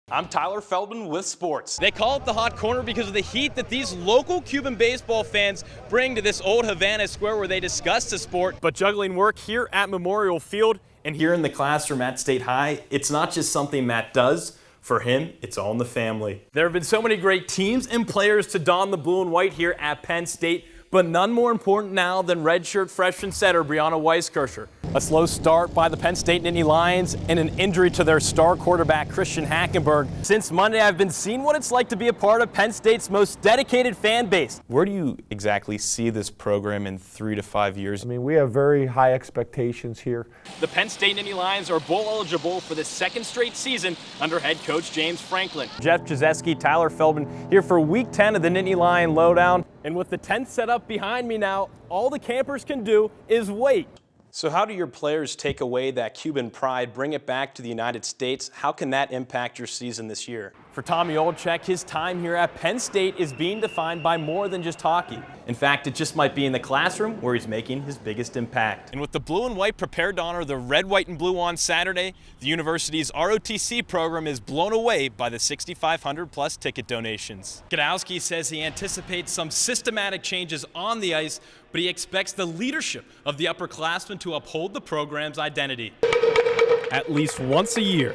I'm Tyler Feldman with sports. They call it the hot corner because of the heat that these local Cuban baseball fans bring to this old Havana square where they discuss the sport. But juggling work here at Memorial Field and here in the classroom at State High, it's not just something Matt does. For him, it's all in the family. There have been so many great teams and players to don the blue and white here at Penn State, but none more important now than redshirt freshman setter Brianna Weiskircher. A slow start by the Penn State Nittany Lions and an injury to their star quarterback Christian Hackenberg. Since Monday, I've been seeing what it's like to be a part of Penn State's most dedicated fan base. Where do you exactly see this program in 3 to 5 years? I mean, we have very high expectations here. The Penn State Nittany Lions are bowl eligible for the second straight season under head coach James Franklin. Jeff Jazeski, Tyler Feldman here for week 10 of the Nittany Lion Lowdown. And with the tent set up behind me now, all the campers can do is wait. So how do your players take away that Cuban pride, bring it back to the United States? How can that impact your season this year? For Tommy Olczyk, his time here at Penn State is being defined by more than just hockey. In fact, it just might be in the classroom where he's making his biggest impact. And with the blue and white prepared to honor the red, white, and blue on Saturday, the university's ROTC program is blown away by the 6,500-plus ticket donations. Gadowski says he anticipates some systematic changes on the ice, but he expects the leadership of the upperclassmen to uphold the program's identity. At least once a year,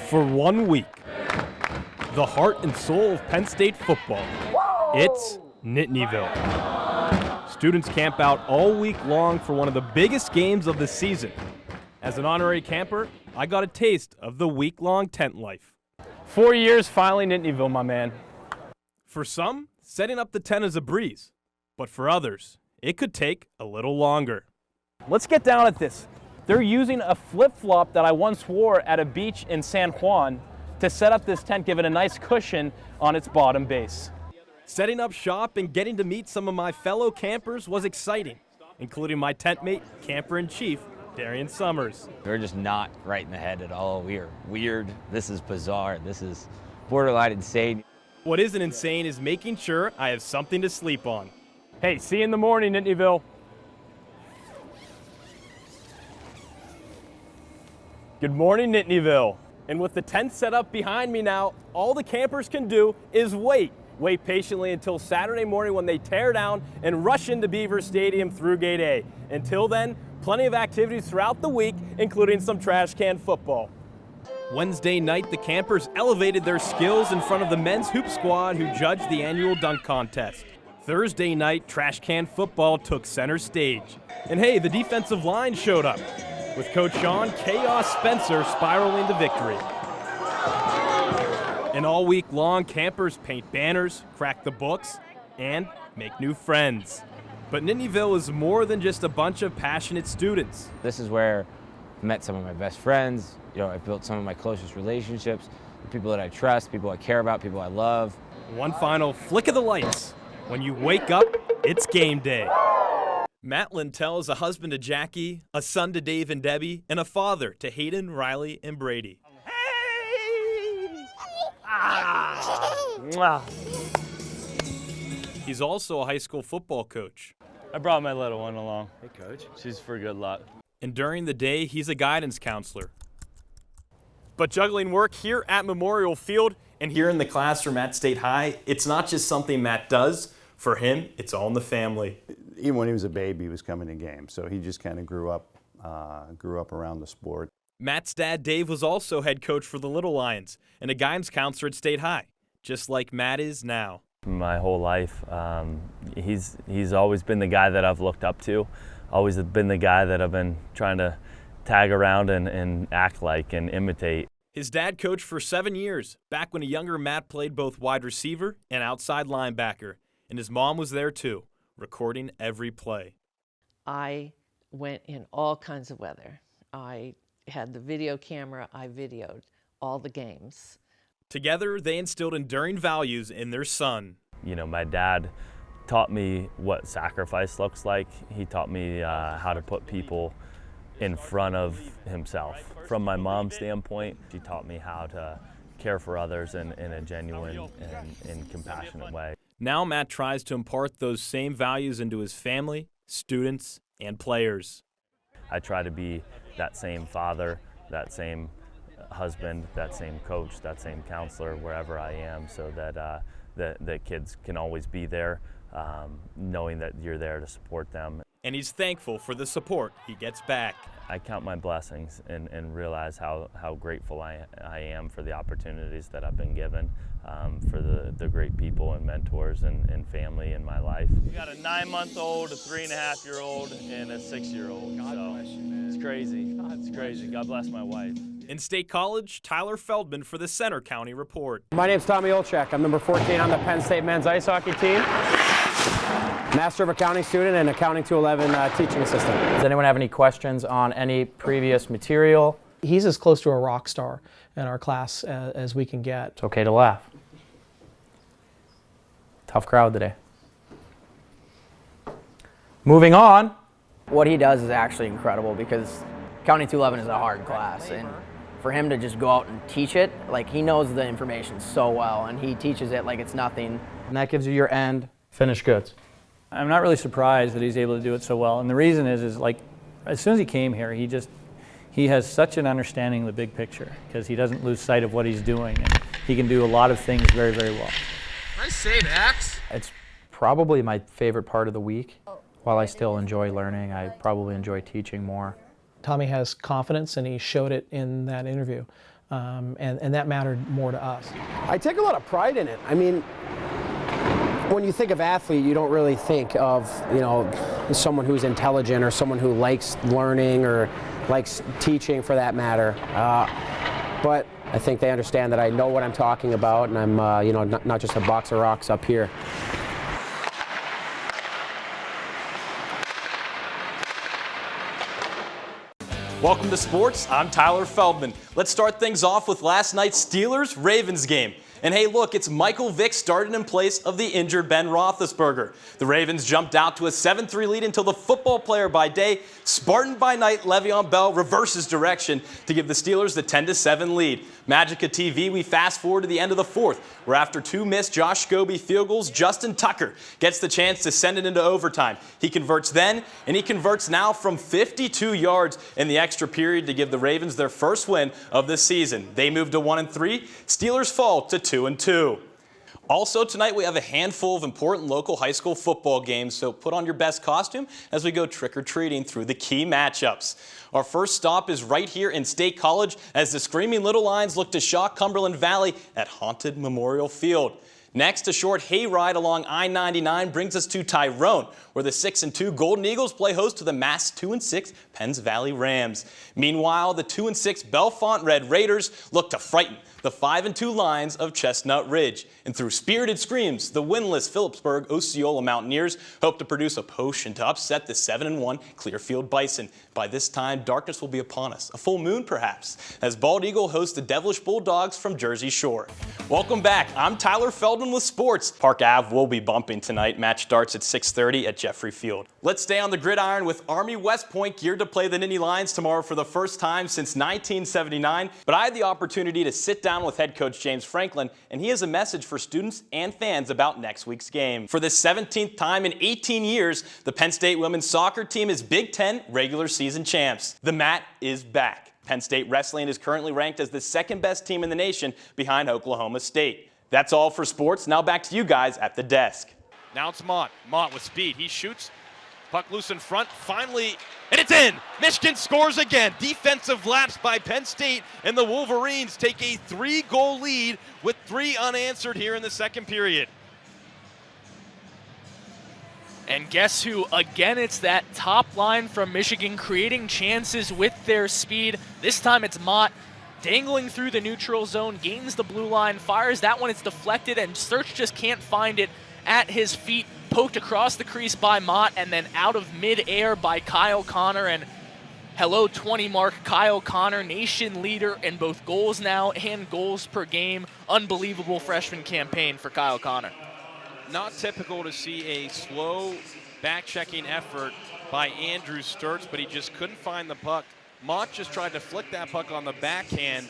for 1 week, the heart and soul of Penn State football. It's Nittanyville. Students camp out all week long for one of the biggest games of the season. As an honorary camper, I got a taste of the week-long tent life. 4 years finally Nittanyville, my man. For some, setting up the tent is a breeze. But for others, it could take a little longer. Let's get down at this. They're using a flip-flop that I once wore at a beach in San Juan to set up this tent, give it a nice cushion on its bottom base. Setting up shop and getting to meet some of my fellow campers was exciting, including my tent mate, camper-in-chief, Darian Summers. We're just not right in the head at all. We are weird. This is bizarre. This is borderline insane. What isn't insane is making sure I have something to sleep on. Hey, see you in the morning, Nittanyville. Good morning, Nittanyville. And with the tent set up behind me now, all the campers can do is wait. Wait patiently until Saturday morning when they tear down and rush into Beaver Stadium through Gate A. Until then, plenty of activities throughout the week, including some trash can football. Wednesday night, the campers elevated their skills in front of the men's hoop squad who judged the annual dunk contest. Thursday night, trash can football took center stage. And hey, the defensive line showed up, with Coach Sean Chaos Spencer spiraling to victory. And all week long, campers paint banners, crack the books, and make new friends. But Nittanyville is more than just a bunch of passionate students. This is where I met some of my best friends. You know, I've built some of my closest relationships, people that I trust, people I care about, people I love. One final flick of the lights. When you wake up, it's game day. Matt Lintel is a husband to Jackie, a son to Dave and Debbie, and a father to Hayden, Riley, and Brady. Hey! Ah! He's also a high school football coach. I brought my little one along. Hey, Coach. She's for good luck. And during the day, he's a guidance counselor. But juggling work here at Memorial Field and here in the classroom at State High, it's not just something Matt does. For him, it's all in the family. Even when he was a baby, he was coming to games, so he just kind of grew up around the sport. Matt's dad, Dave, was also head coach for the Little Lions and a guidance counselor at State High, just like Matt is now. My whole life, he's always been the guy that I've looked up to, always been the guy that I've been trying to tag around and act like and imitate. His dad coached for 7 years, back when a younger Matt played both wide receiver and outside linebacker. And his mom was there too, recording every play. I went in all kinds of weather. I had the video camera, I videoed all the games. Together, they instilled enduring values in their son. You know, my dad taught me what sacrifice looks like. He taught me how to put people in front of himself. From my mom's standpoint, she taught me how to care for others in a genuine and compassionate way. Now Matt tries to impart those same values into his family, students, and players. I try to be that same father, that same husband, that same coach, that same counselor wherever I am, so that the kids can always be there, knowing that you're there to support them. And he's thankful for the support he gets back. I count my blessings and realize how grateful I am for the opportunities that I've been given, for the great people and mentors and family in my life. We got a 9-month-old, a 3.5-year-old, and a 6-year-old. God bless you, man. It's crazy. It's crazy. God bless my wife. In State College, Tyler Feldman for the Center County Report. My name's Tommy Olchek. I'm number 14 on the Penn State men's ice hockey team. Master of Accounting student and Accounting 211 teaching assistant. Does anyone have any questions on any previous material? He's as close to a rock star in our class as we can get. It's okay to laugh. Tough crowd today. Moving on. What he does is actually incredible because Accounting 211 is a hard class, and for him to just go out and teach it, like, he knows the information so well and he teaches it like it's nothing. And that gives you your end finished goods. I'm not really surprised that he's able to do it so well, and the reason is like, as soon as he came here, he has such an understanding of the big picture because he doesn't lose sight of what he's doing, and he can do a lot of things very, very well. Nice save, Axe. It's probably my favorite part of the week. While I still enjoy learning, I probably enjoy teaching more. Tommy has confidence, and he showed it in that interview, and that mattered more to us. I take a lot of pride in it. I mean, when you think of athlete, you don't really think of, someone who's intelligent or someone who likes learning or likes teaching for that matter. But I think they understand that I know what I'm talking about, and I'm, not just a box of rocks up here. Welcome to sports. I'm Tyler Feldman. Let's start things off with last night's Steelers-Ravens game. And hey, look, it's Michael Vick starting in place of the injured Ben Roethlisberger. The Ravens jumped out to a 7-3 lead until the football player by day, Spartan by night, Le'Veon Bell reverses direction to give the Steelers the 10-7 lead. Magica TV, we fast forward to the end of the fourth, where after two missed Josh Scobie field goals, Justin Tucker gets the chance to send it into overtime. He converts then, and he converts now from 52 yards in the extra period to give the Ravens their first win of the season. They move to 1-3. Steelers fall to 2-2. Also tonight we have a handful of important local high school football games, so put on your best costume as we go trick-or-treating through the key matchups. Our first stop is right here in State College as the Screaming Little Lions look to shock Cumberland Valley at Haunted Memorial Field. Next, a short hayride along I-99 brings us to Tyrone, where the 6-2 Golden Eagles play host to the masked 2-6 Penns Valley Rams. Meanwhile, the 2-6 Bellefonte Red Raiders look to frighten the 5-2 Lions of Chestnut Ridge. And through spirited screams, the winless Phillipsburg Osceola Mountaineers hope to produce a potion to upset the 7-1 Clearfield Bison. By this time, darkness will be upon us, a full moon perhaps, as Bald Eagle hosts the Devilish Bulldogs from Jersey Shore. Welcome back. I'm Tyler Feldman with sports. Park Ave will be bumping tonight. Match starts at 6:30 at Jeffrey Field. Let's stay on the gridiron with Army West Point geared to play the Nittany Lions tomorrow for the first time since 1979. But I had the opportunity to sit down with head coach James Franklin, and he has a message for students and fans about next week's game. For the 17th time in 18 years, the Penn State women's soccer team is Big Ten regular season champs. The mat is back. Penn State wrestling is currently ranked as the second best team in the nation behind Oklahoma State. That's all for sports. Now back to you guys at the desk. Now it's Mott. Mott with speed. He shoots. Puck loose in front. Finally, and it's in! Michigan scores again. Defensive lapse by Penn State, and the Wolverines take a 3-goal lead with 3 unanswered here in the second period. And guess who? Again, it's that top line from Michigan creating chances with their speed. This time it's Mott dangling through the neutral zone, gains the blue line, fires that one. It's deflected, and Search just can't find it at his feet. Poked across the crease by Mott, and then out of mid-air by Kyle Connor. And hello, 20 mark Kyle Connor, nation leader in both goals now and goals per game. Unbelievable freshman campaign for Kyle Connor. Not typical to see a slow back-checking effort by Andrew Sturts, but he just couldn't find the puck. Mott just tried to flick that puck on the backhand,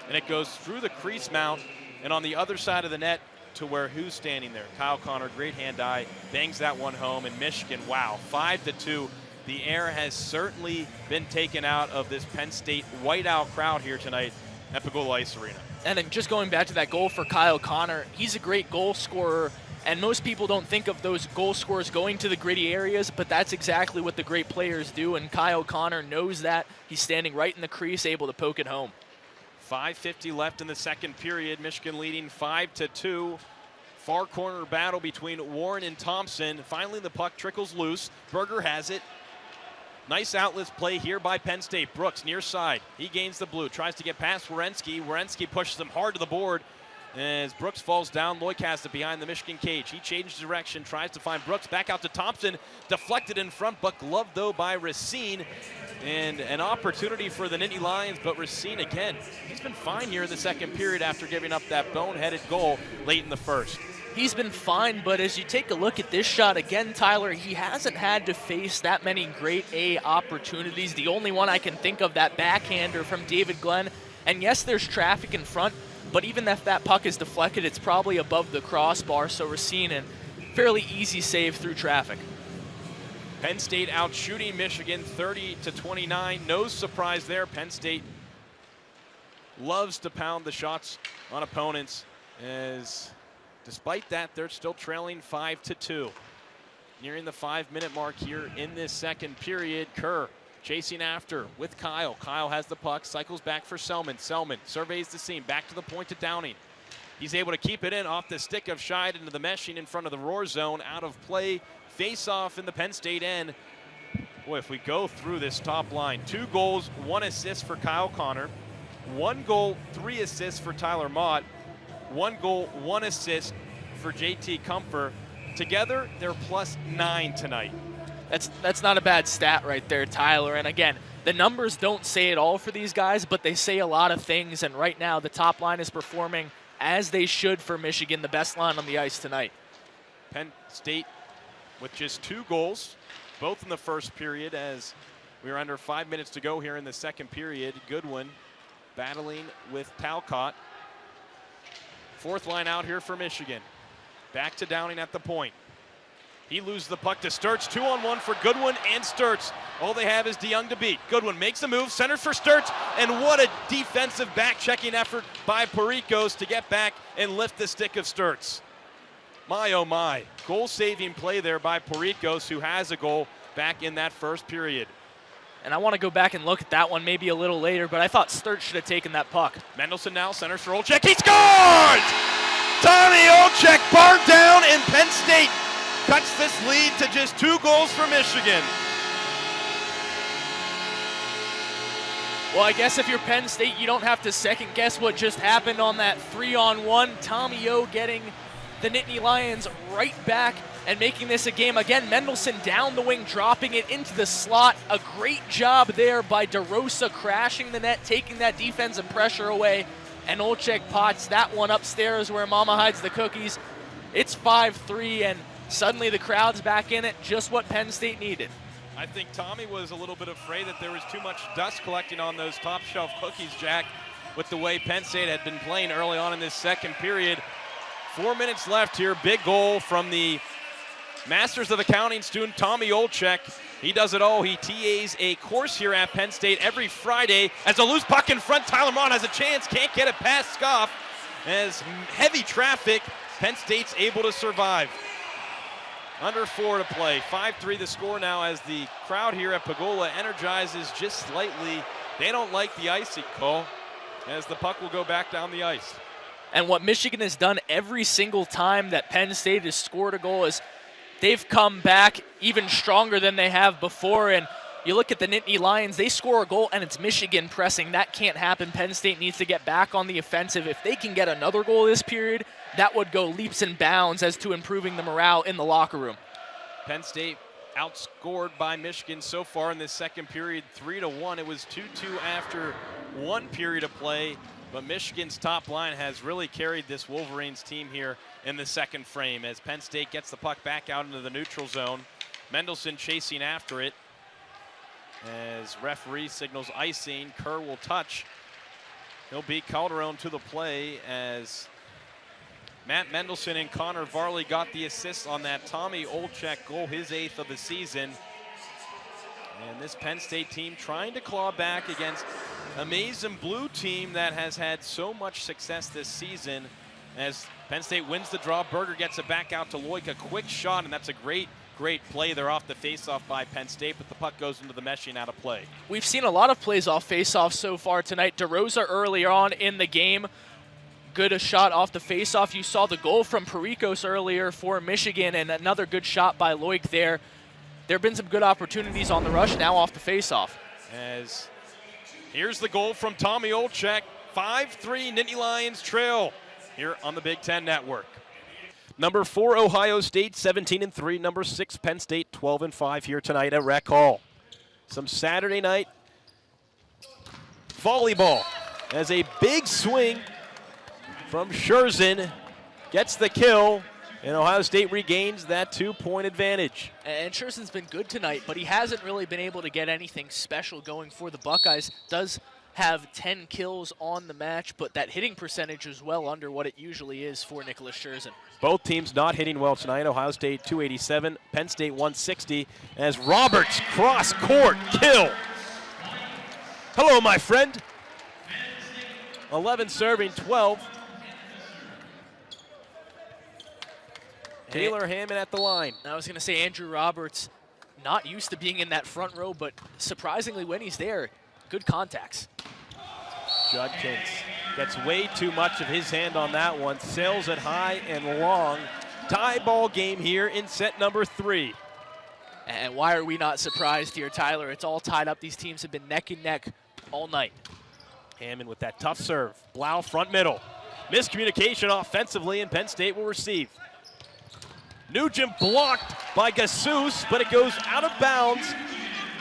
and it goes through the crease mount and on the other side of the net to where who's standing there? Kyle Connor, great hand-eye, bangs that one home, and Michigan, wow, 5-2. The air has certainly been taken out of this Penn State whiteout crowd here tonight at Pagola Ice Arena. And then just going back to that goal for Kyle Connor, he's a great goal scorer, and most people don't think of those goal scorers going to the gritty areas, but that's exactly what the great players do, and Kyle Connor knows that. He's standing right in the crease, able to poke it home. 5:50 left in the second period. Michigan leading 5-2. Far corner battle between Warren and Thompson. Finally, the puck trickles loose. Berger has it. Nice outlets play here by Penn State. Brooks near side. He gains the blue. Tries to get past Werenski. Werenski pushes him hard to the board. As Brooks falls down, Loy casts it behind the Michigan cage. He changes direction, tries to find Brooks. Back out to Thompson. Deflected in front, but gloved, though, by Racine. And an opportunity for the Nittany Lions, but Racine, again, he's been fine here in the second period after giving up that boneheaded goal late in the first. He's been fine, but as you take a look at this shot again, Tyler, he hasn't had to face that many grade A opportunities. The only one I can think of, that backhander from David Glenn. And yes, there's traffic in front, but even if that puck is deflected, it's probably above the crossbar, so Racine, and fairly easy save through traffic. Penn State out shooting Michigan 30-29. No surprise there. Penn State loves to pound the shots on opponents, as despite that, they're still trailing 5-2. Nearing the 5-minute mark here in this second period. Kerr chasing after with Kyle. Kyle has the puck, cycles back for Selman. Selman surveys the seam, back to the point to Downing. He's able to keep it in off the stick of Scheid into the meshing in front of the Roar zone. Out of play, face-off in the Penn State end. Boy, if we go through this top line, 2 goals, 1 assist for Kyle Connor. 1 goal, 3 assists for Tyler Mott. 1 goal, 1 assist for JT Comfer. Together, they're +9 tonight. That's not a bad stat right there, Tyler. And again, the numbers don't say it all for these guys, but they say a lot of things. And right now, the top line is performing as they should for Michigan, the best line on the ice tonight. Penn State with just 2 goals, both in the first period, as we are under 5 minutes to go here in the second period. Goodwin battling with Talcott. Fourth line out here for Michigan. Back to Downing at the point. He loses the puck to Sturts. 2-on-1 for Goodwin and Sturts. All they have is DeYoung to beat. Goodwin makes a move, centers for Sturts, and what a defensive back-checking effort by Pericos to get back and lift the stick of Sturts. My, oh my. Goal-saving play there by Pericos, who has a goal back in that first period. And I want to go back and look at that one maybe a little later, but I thought Sturts should have taken that puck. Mendelson now centers for Olczyk. He scores! Tommy Olczyk barred down, and Penn State cuts this lead to just 2 goals for Michigan. Well, I guess if you're Penn State, you don't have to second guess what just happened on that 3-on-1. Tommy O getting the Nittany Lions right back and making this a game. Again, Mendelson down the wing, dropping it into the slot. A great job there by DeRosa, crashing the net, taking that defensive pressure away. And Olczyk pots that one upstairs where Mama hides the cookies. It's 5-3, and suddenly the crowd's back in it, just what Penn State needed. I think Tommy was a little bit afraid that there was too much dust collecting on those top shelf cookies, Jack, with the way Penn State had been playing early on in this second period. 4 minutes left here. Big goal from the Masters of Accounting student, Tommy Olczyk. He does it all. He TAs a course here at Penn State every Friday. As a loose puck in front, Tyler Mott has a chance. Can't get it past Scoff. As heavy traffic, Penn State's able to survive. Under 4 to play. 5-3 the score now, as the crowd here at Pagola energizes just slightly. They don't like the icing call, as the puck will go back down the ice. And what Michigan has done every single time that Penn State has scored a goal is they've come back even stronger than they have before. And you look at the Nittany Lions, they score a goal and it's Michigan pressing. That can't happen. Penn State needs to get back on the offensive. If they can get another goal this period, that would go leaps and bounds as to improving the morale in the locker room. Penn State outscored by Michigan so far in this second period, 3-1. It was 2-2 after 1 period of play, but Michigan's top line has really carried this Wolverines team here in the second frame, as Penn State gets the puck back out into the neutral zone. Mendelson chasing after it, as referee signals icing. Kerr will touch. He'll beat Calderon to the play, as Matt Mendelson and Connor Varley got the assists on that Tommy Olczyk goal, his 8th of the season. And this Penn State team trying to claw back against a maize and blue team that has had so much success this season. As Penn State wins the draw, Berger gets it back out to Loik, a quick shot, and that's a great play there off the faceoff by Penn State, but the puck goes into the meshing out of play. We've seen a lot of plays off faceoff so far tonight. DeRosa earlier on in the game, good a shot off the faceoff. You saw the goal from Pericos earlier for Michigan, and another good shot by Loik there. There have been some good opportunities on the rush, now off the faceoff. As here's the goal from Tommy Olczyk. 5-3 Nittany Lions trail here on the Big Ten Network. Number 4 Ohio State 17-3. Number 6 Penn State 12-5 here tonight at Rec Hall. Some Saturday night volleyball as a big swing from Scherzen gets the kill, and Ohio State regains that 2-point advantage. And Scherzen's been good tonight, but he hasn't really been able to get anything special going for the Buckeyes. Does have 10 kills on the match, but that hitting percentage is well under what it usually is for Nicholas Scherzen. Both teams not hitting well tonight. Ohio State 287, Penn State 160, as Roberts cross court kill. Hello, my friend. 11 serving 12. Taylor Hammond at the line. I was going to say Andrew Roberts, not used to being in that front row, but surprisingly when he's there, good contacts. Judkins gets way too much of his hand on that one, sails it high and long. Tie ball game here in set number 3. And why are we not surprised here, Tyler? It's all tied up. These teams have been neck and neck all night. Hammond with that tough serve. Blau front middle. Miscommunication offensively, and Penn State will receive. Nugent blocked by Gassus, but it goes out of bounds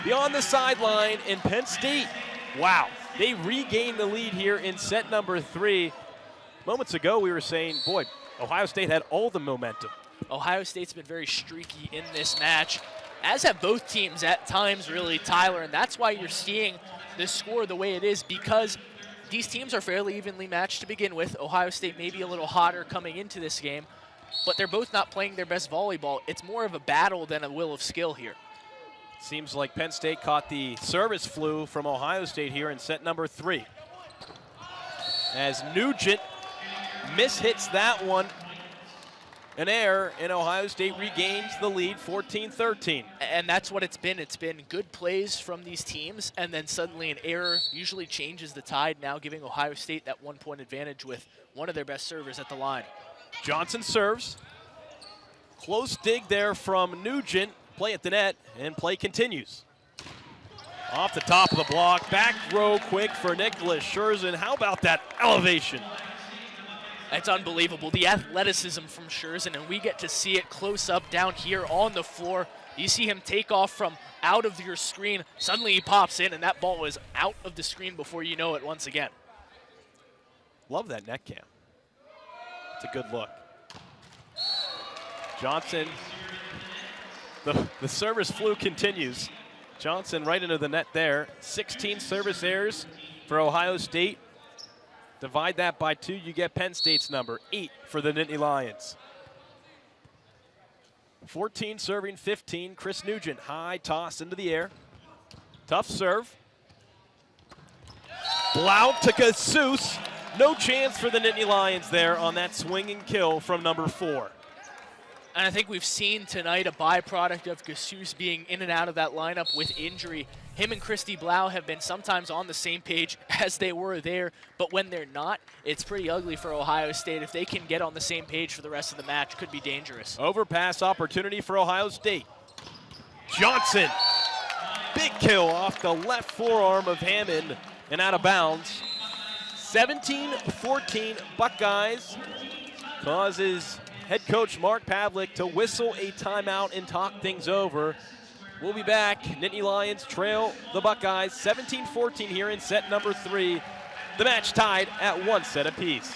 beyond the sideline, and Penn State, wow, they regain the lead here in set number 3. Moments ago, we were saying, boy, Ohio State had all the momentum. Ohio State's been very streaky in this match, as have both teams at times, really, Tyler, and that's why you're seeing this score the way it is, because these teams are fairly evenly matched to begin with. Ohio State may be a little hotter coming into this game, but they're both not playing their best volleyball. It's more of a battle than a will of skill here. Seems like Penn State caught the service flu from Ohio State here in set number 3. As Nugent mishits that one, an error, and Ohio State regains the lead 14-13. And that's what it's been. It's been good plays from these teams, and then suddenly an error usually changes the tide, now giving Ohio State that 1-point advantage with one of their best servers at the line. Johnson serves. Close dig there from Nugent. Play at the net, and play continues. Off the top of the block, back row quick for Nicholas Scherzen. How about that elevation? It's unbelievable, the athleticism from Scherzen, and we get to see it close up down here on the floor. You see him take off from out of your screen. Suddenly he pops in, and that ball is out of the screen before you know it once again. Love that net cam. It's a good look. Johnson, the service flu continues. Johnson right into the net there. 16 service errors for Ohio State. Divide that by 2, you get Penn State's number, 8 for the Nittany Lions. 14 serving 15, Chris Nugent, high toss into the air. Tough serve. Blau to Gassus. No chance for the Nittany Lions there on that swinging kill from number 4. And I think we've seen tonight a byproduct of Gassus being in and out of that lineup with injury. Him and Christy Blau have been sometimes on the same page as they were there, but when they're not, it's pretty ugly for Ohio State. If they can get on the same page for the rest of the match, it could be dangerous. Overpass opportunity for Ohio State. Johnson, big kill off the left forearm of Hammond and out of bounds. 17-14 Buckeyes, causes head coach Mark Pavlik to whistle a timeout and talk things over. We'll be back. Nittany Lions trail the Buckeyes 17-14 here in set number 3. The match tied at 1 set apiece.